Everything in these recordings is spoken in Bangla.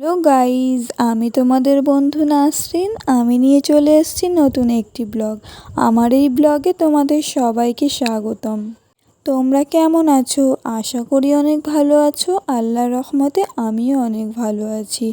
হ্যালো গাইজ, আমি তোমাদের বন্ধু নাসরিন। আমি নিয়ে চলে এসেছি নতুন একটি ব্লগ। আমার এই ব্লগে তোমাদের সবাইকে স্বাগতম। তোমরা কেমন আছো? আশা করি অনেক ভালো আছো। আল্লাহর রহমতে আমিও অনেক ভালো আছি।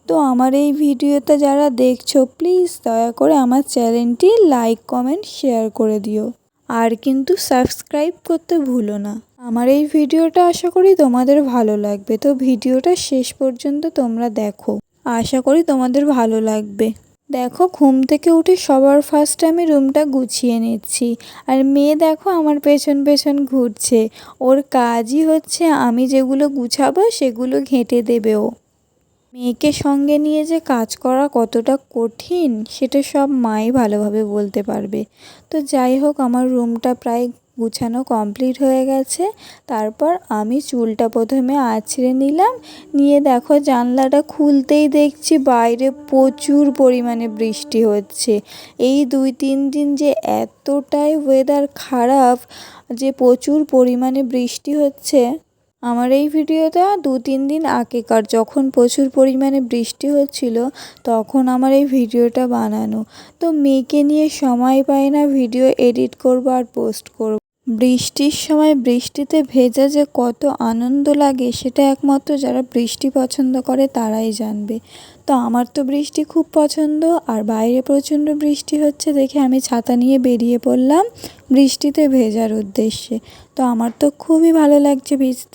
তো আমার এই ভিডিওটা যারা দেখছো, প্লিজ দয়া করে আমার চ্যানেলটি লাইক, কমেন্ট, শেয়ার করে দিও। আর কিন্তু সাবস্ক্রাইব করতে ভুলো না। আমার এই ভিডিওটা আশা করি তোমাদের ভালো লাগবে। তো ভিডিওটা শেষ পর্যন্ত তোমরা দেখো, আশা করি তোমাদের ভালো লাগবে। দেখো, ঘুম থেকে উঠে সবার ফার্স্টে আমি রুমটা গুছিয়ে নিচ্ছি। আর মেয়ে দেখো আমার পেছন পেছন ঘুরছে। ওর কাজই হচ্ছে আমি যেগুলো গুছাবো সেগুলো ঘেঁটে দেবে ও। মেয়েকে সঙ্গে নিয়ে যে কাজ করা কতটা কঠিন সেটা সব মাই ভালোভাবে বলতে পারবে। তো যাই হোক, আমার রুমটা প্রায় গুছানো কমপ্লিট হয়ে গেছে। তারপর আমি চুলটা প্রথমে আঁচড়ে নিলাম। নিয়ে দেখো, জানলাটা খুলতেই দেখছি বাইরে প্রচুর পরিমাণে বৃষ্টি হচ্ছে। এই 2-3 দিন যে এতটাই ওয়েদার খারাপ যে প্রচুর পরিমাণে বৃষ্টি হচ্ছে। আমার এই ভিডিওটা 2-3 দিন আগেকার, যখন প্রচুর পরিমাণে বৃষ্টি হচ্ছিল তখন আমার এই ভিডিওটা বানানো। তো মেয়েকে নিয়ে সময় পাই না ভিডিও এডিট করব আর পোস্ট করব। বৃষ্টির সময় বৃষ্টিতে ভেজা যে কত আনন্দ লাগে সেটা একমাত্র যারা বৃষ্টি পছন্দ করে তারাই জানবে। তো আমার তো বৃষ্টি খুব পছন্দ, আর বাইরে প্রচণ্ড বৃষ্টি হচ্ছে দেখে আমি ছাতা নিয়ে বেরিয়ে পড়লাম বৃষ্টিতে ভেজার উদ্দেশ্যে। তো আমার তো খুবই ভালো লাগছে ভিজতে।